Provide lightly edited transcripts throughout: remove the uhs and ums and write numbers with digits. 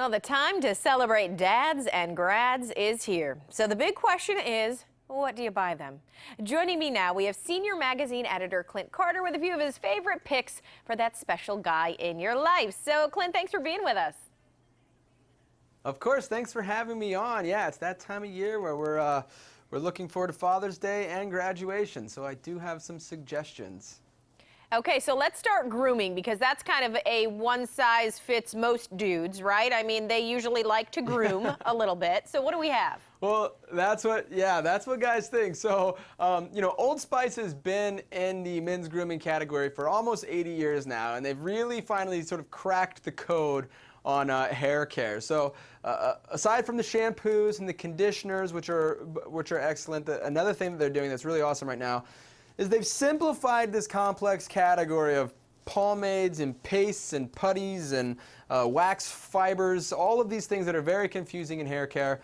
Well, the time to celebrate dads and grads is here. So the big question is, what do you buy them? Joining me now, we have senior magazine editor Clint Carter with a few of his favorite picks for that special guy in your life. So, Clint, thanks for being with us. Of course, thanks for having me on. Yeah, it's that time of year where we're looking forward to Father's Day and graduation, so I do have some suggestions. Okay, so let's start grooming, because that's kind of a one-size-fits-most dudes, right? I mean, they usually like to groom a little bit. So what do we have? Well, that's what guys think. So, Old Spice has been in the men's grooming category for almost 80 years now, and they've really finally sort of cracked the code on hair care. So, aside from the shampoos and the conditioners, which are excellent, another thing that they're doing that's really awesome right now is they've simplified this complex category of pomades and pastes and putties and wax fibers, all of these things that are very confusing in hair care.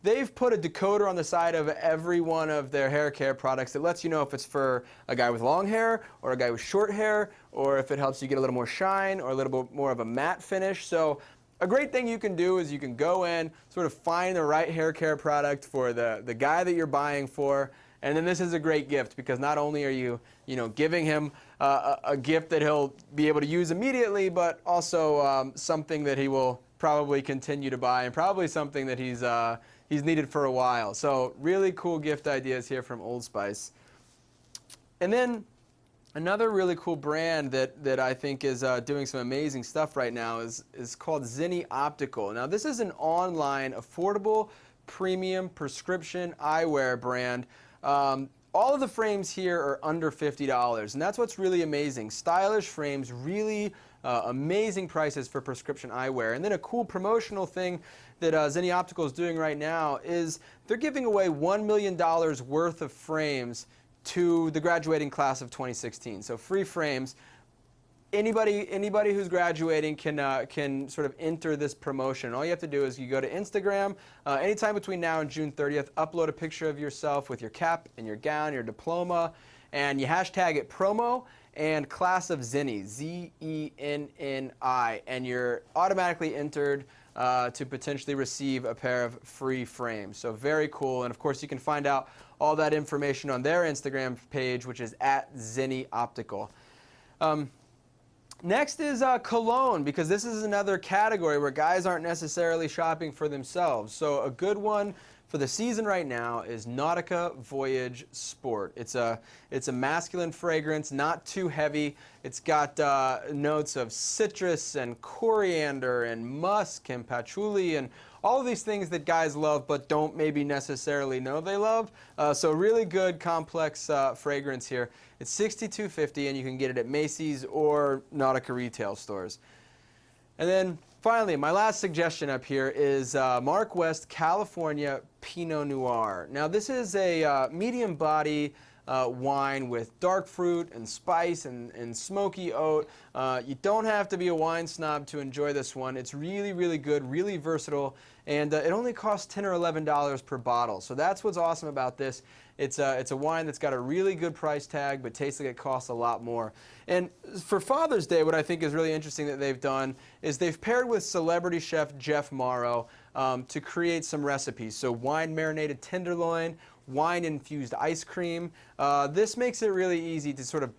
They've put a decoder on the side of every one of their hair care products that lets you know if it's for a guy with long hair or a guy with short hair, or if it helps you get a little more shine or a little bit more of a matte finish. So a great thing you can do is you can go in, sort of find the right hair care product for the guy that you're buying for. And then this is a great gift, because not only are you, giving him a gift that he'll be able to use immediately, but also something that he will probably continue to buy, and probably something that he's needed for a while. So really cool gift ideas here from Old Spice. And then another really cool brand that I think is doing some amazing stuff right now is called Zenni Optical. Now, this is an online, affordable, premium prescription eyewear brand. All of the frames here are under $50, and that's what's really amazing. Stylish frames, really amazing prices for prescription eyewear. And then a cool promotional thing that Zenni Optical is doing right now is they're giving away $1 million worth of frames to the graduating class of 2016. So free frames. Anybody who's graduating can sort of enter this promotion. All you have to do is you go to Instagram anytime between now and June 30th, upload a picture of yourself with your cap and your gown, your diploma, and you hashtag it promo and class of Zenni, Z-E-N-N-I, and you're automatically entered to potentially receive a pair of free frames. So very cool, and of course you can find out all that information on their Instagram page, which is @Zenni Optical. Next is cologne, because this is another category where guys aren't necessarily shopping for themselves. So a good one for the season right now is Nautica Voyage Sport. It's a masculine fragrance, not too heavy. It's got notes of citrus and coriander and musk and patchouli and all of these things that guys love but don't maybe necessarily know they love. So really good, complex fragrance here. It's $62.50, and you can get it at Macy's or Nautica retail stores. And then finally, my last suggestion up here is Mark West California Pinot Noir. Now, this is a medium body wine with dark fruit and spice and smoky oat. You don't have to be a wine snob to enjoy this one. It's really, really good, really versatile, and it only costs $10 or $11 per bottle. So that's what's awesome about this. It's a wine that's got a really good price tag, but tastes like it costs a lot more. And for Father's Day, what I think is really interesting that they've done is they've paired with celebrity chef Jeff Morrow to create some recipes. So wine marinated tenderloin, wine infused ice cream. This makes it really easy to sort of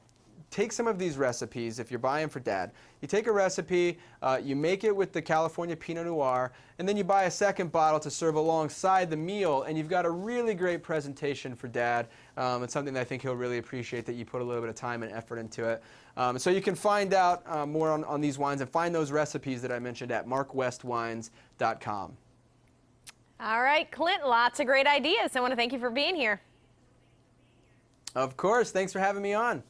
take some of these recipes. If you're buying for dad, you take a recipe, you make it with the California Pinot Noir, and then you buy a second bottle to serve alongside the meal, and you've got a really great presentation for dad. It's something that I think he'll really appreciate, that you put a little bit of time and effort into it. So you can find out more on these wines and find those recipes that I mentioned at markwestwines.com. All right, Clint, lots of great ideas. I want to thank you for being here. Of course. Thanks for having me on.